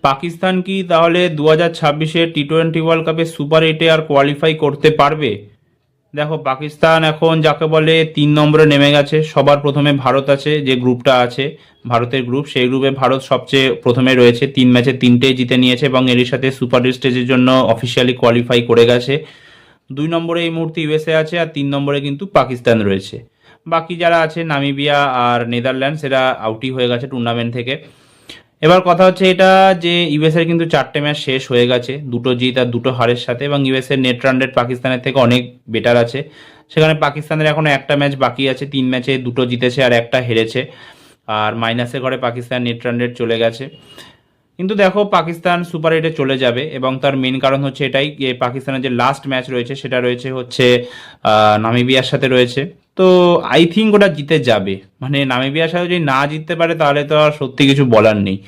পাকিস্তান কি তাহলে 2026-এ টি-20 ওয়ার্ল্ড কাপে সুপার 8-এ আর কোয়ালিফাই করতে পারবে? দেখো, পাকিস্তান এখন যাকে বলে 3 নম্বরে নেমে গেছে। সবার প্রথমে ভারত আছে, যে গ্রুপটা আছে ভারতের গ্রুপ, সেই গ্রুপে ভারত সবচেয়ে প্রথমে রয়েছে, 3 ম্যাচে 3টেই জিতে নিয়েছে এবং এরই সাথে সুপার স্টেজের জন্য অফিসিয়ালি কোয়ালিফাই করে গেছে। 2 নম্বরে এই মুহূর্তে ইউএসএ আছে, আর 3 নম্বরে কিন্তু পাকিস্তান রয়েছে। বাকি যারা আছে নামিবিয়া আর নেদারল্যান্ডস, এরা আউটই হয়ে গেছে টুর্নামেন্ট থেকে। এবার কথা হচ্ছে এটা যে ইউএসএর কিন্তু 4টে ম্যাচ শেষ হয়ে গেছে, 2টো জিত আর 2টো হারের সাথে, এবং ইউএসএর নেট রান রেট পাকিস্তানের থেকে অনেক বেটার আছে। সেখানে পাকিস্তানের এখনো একটা ম্যাচ বাকি আছে, 3 ম্যাচে 2টো জিতেছে আর একটা হেরেছে, আর মাইনাসে ঘরে পাকিস্তান নেট রান রেট চলে গেছে। কিন্তু দেখো, পাকিস্তান সুপার 8-এ চলে যাবে, এবং তার মেন কারণ হচ্ছে এটাই যে পাকিস্তানের যে লাস্ট ম্যাচ রয়েছে সেটা রয়েছে হচ্ছে নামিবিয়ার সাথে রয়েছে। তো আই থিঙ্ক ওটা জিতে যাবে। মানে নামিবিয়ার সাথে যদি না জিততে পারে তাহলে তো আর সত্যি কিছু বলার নেই।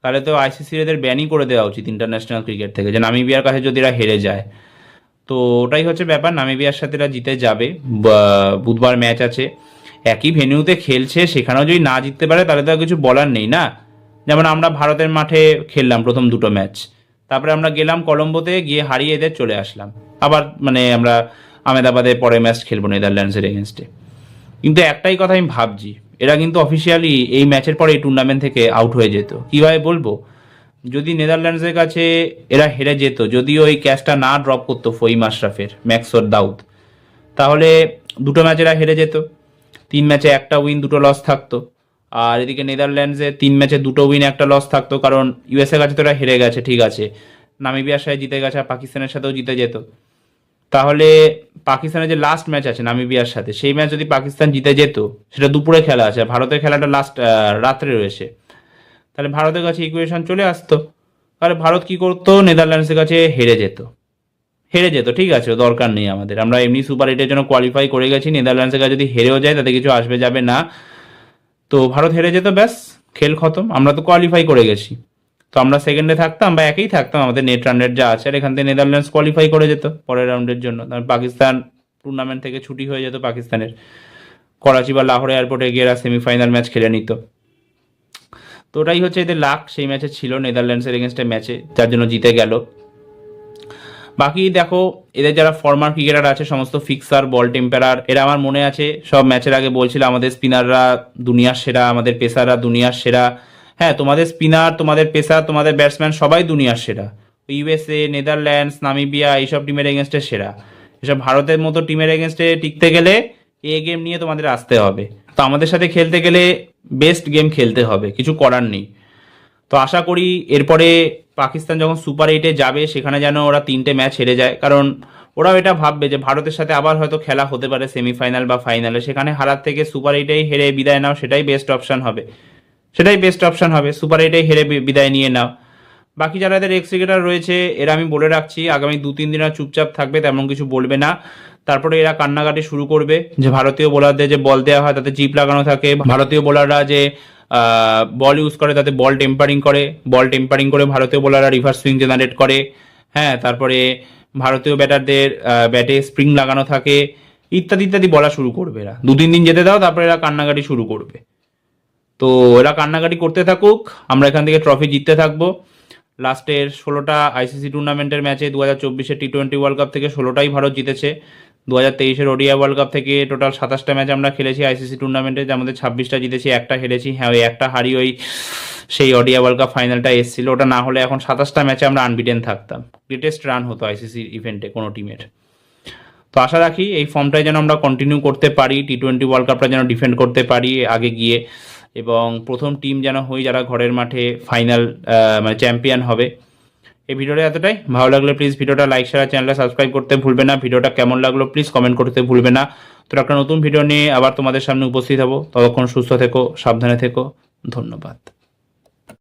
তাহলে তো আইসিসির এদের ব্যানই করে দেওয়া উচিত ইন্টারন্যাশনাল ক্রিকেট থেকে, যে নামিবিয়ার কাছে যদি এরা হেরে যায়। তো ওটাই হচ্ছে ব্যাপার, নামিবিয়ার সাথে এরা জিতে যাবে। বুধবার ম্যাচ আছে, একই ভেন্যুতে খেলছে, সেখানেও যদি না জিততে পারে তাহলে তো আর কিছু বলার নেই না। যেমন আমরা ভারতের মাঠে খেললাম প্রথম 2টো ম্যাচ, তারপরে আমরা গেলাম কলম্বোতে, গিয়ে হারিয়ে এদের চলে আসলাম। আবার মানে আমরা আহমেদাবাদে পরে ম্যাচ খেলবো নেদারল্যান্ডসের এগেনস্টে। কিন্তু একটাই কথা আমি ভাবছি, এরা কিন্তু অফিসিয়ালি এই ম্যাচের পরে এই টুর্নামেন্ট থেকে আউট হয়ে যেত। কীভাবে বলবো, যদি নেদারল্যান্ডসের কাছে এরা হেরে যেত, যদিও এই ক্যাচটা না ড্রপ করতো ফহিম আশরাফের, ম্যাক্সওর দাউদ, তাহলে 2টো ম্যাচ এরা হেরে যেত। 3 ম্যাচে একটা উইন 2টো লস থাকতো। আর এদিকে নেদারল্যান্ডসে 3 ম্যাচে 2টো উইন একটা লস থাকতো, কারণ ইউএসএ কাছে তো এরা হেরে গেছে, ঠিক আছে, নামিবিয়ার সাথে জিতে গেছে আর পাকিস্তানের সাথেও জিতে যেত। তাহলে পাকিস্তানের যে লাস্ট ম্যাচ আছে নামিবিয়ার সাথে, সেই ম্যাচ যদি পাকিস্তান জিতে যেত, সেটা দুপুরে খেলা আছে, আর ভারতের খেলাটা লাস্ট রাত্রে রয়েছে, তাহলে ভারতের কাছে ইকুয়েশন চলে আসতো। তাহলে ভারত কি করতো, নেদারল্যান্ডসের কাছে হেরে যেত। হেরে যেত, ঠিক আছে, দরকার নেই আমাদের, আমরা এমনি সুপার 8-এর জন্য কোয়ালিফাই করে গেছি, নেদারল্যান্ডসের কাছে যদি হেরেও যায় তাতে কিছু আসবে যাবে না। তো ভারত হেরে যেত, ব্যাস, খেল খতম, আমরা তো কোয়ালিফাই করে গেছি। তো আমরা সেকেন্ডে থাকতাম বা একেই থাকতাম, আমাদের নেট রান রেট যা আছে, আর এখান থেকে নেদারল্যান্ডস কোয়ালিফাই করে যেত পরের রাউন্ডের জন্য। তারপর পাকিস্তান টুর্নামেন্ট থেকে ছুটি হয়ে যেত পাকিস্তানের, করাচি বা লাহোর এয়ারপোর্টে গিয়ে এরা সেমিফাইনাল ম্যাচ খেলে নিত। তো ওটাই হচ্ছে এদের লাক, সেই ম্যাচে ছিল নেদারল্যান্ডসের এগেনস্টে ম্যাচে, যার জন্য জিতে গেল। বাকি দেখো, এদের যারা ফর্মার ক্রিকেটার আছে, সমস্ত ফিক্সার, বল টেম্পারার, এরা আমার মনে আছে সব ম্যাচের আগে বলছিল আমাদের স্পিনাররা দুনিয়ার সেরা, আমাদের পেসাররা দুনিয়ার সেরা। হ্যাঁ, তোমাদের স্পিনার, তোমাদের পেসার, তোমাদের ব্যাটসম্যান সবাই দুনিয়ার সেরা। ইউএসএ, নেদারল্যান্ডস, নামিবিয়া, এইসব টিমের এগেনস্টে সেরা। এসব ভারতের মতো টিমের এগেনস্টে টিকতে গেলে এ গেম নিয়ে তোমাদের আসতে হবে। তো আমাদের সাথে খেলতে গেলে বেস্ট গেম খেলতে হবে, কিছু করার নেই। তো আশা করি এরপরে পাকিস্তান যখন সুপার 8-এ যাবে, সেখানে যেন ওরা 3টে ম্যাচ হেরে যায়, কারণ ওরাও এটা ভাববে যে ভারতের সাথে আবার হয়তো খেলা হতে পারে সেমিফাইনাল বা ফাইনালে, সেখানে হারার থেকে সুপার 8-এই হেরে বিদায় নাও, সেটাই বেস্ট অপশন হবে। সেটাই বেস্ট অপশন হবে, সুপার 8-এই হেরে বিদায় নিয়ে নাও। বাকি যারা এদের এক্স ক্রিকেটার রয়েছে, এরা আমি বলে রাখছি আগামী 2-3 দিন আর চুপচাপ থাকবে, তেমন কিছু বলবে না। তারপরে এরা কান্নাকাটি শুরু করবে, যে ভারতীয় বোলারদের যে বল দেওয়া হয় তাতে চিপ লাগানো থাকে, ভারতীয় বোলাররা যে বল ইউজ করে তাতে বল টেম্পারিং করে, ভারতীয় বোলাররা রিভার্স সুইং জেনারেট করে। হ্যাঁ, তারপরে ভারতীয় ব্যাটারদের ব্যাটে স্প্রিং লাগানো থাকে, ইত্যাদি ইত্যাদি বলা শুরু করবে। এরা 2-3 দিন যেতে দাও, তারপরে এরা কান্নাকাটি শুরু করবে। তো এরা কান্নাকাটি করতে থাকুক, আমরা এখান থেকে ট্রফি জিততে থাকবো। লাস্টের 16টা আইসিসি টুর্নামেন্টের ম্যাচে 2024-এর টি-20 ওয়ার্ল্ড কাপ থেকে 16টাই ভারত জিতেছে। 2023-এর ওডিআই ওয়ার্ল্ড কাপ থেকে টোটাল 27টা ম্যাচ আমরা খেলেছি আইসিসি টুর্নামেন্টে, যার মধ্যে 26টা জিতেছি, একটা হেরেছি। হ্যাঁ, ওই একটা হারি ওই সেই ওডিআই ওয়ার্ল্ড কাপ ফাইনালটা এসেছিল, ওটা না হলে এখন 27টা ম্যাচে আমরা আনবিটেন থাকতাম। গ্রেটেস্ট রান হতো আইসিসি ইভেন্টে কোনো টিমের। তো আশা রাখি এই ফর্মটাই যেন আমরা কন্টিনিউ করতে পারি, টি-20 ওয়ার্ল্ড কাপটা যেন ডিফেন্ড করতে পারি আগে গিয়ে, এবং প্রথম টিম যেন হই যারা ঘরের মাঠে ফাইনাল মানে চ্যাম্পিয়ন হবে। এই ভিডিওটা এতটাই, ভালো লাগলে প্লিজ ভিডিওটা লাইক, শেয়ার, চ্যানেলটা সাবস্ক্রাইব করতে ভুলবে না। ভিডিওটা কেমন লাগলো প্লিজ কমেন্ট করতে ভুলবে না। তো একটা নতুন ভিডিও নিয়ে আবার তোমাদের সামনে উপস্থিত হব, ততক্ষণ সুস্থ থেকো, সাবধানে থেকো, ধন্যবাদ।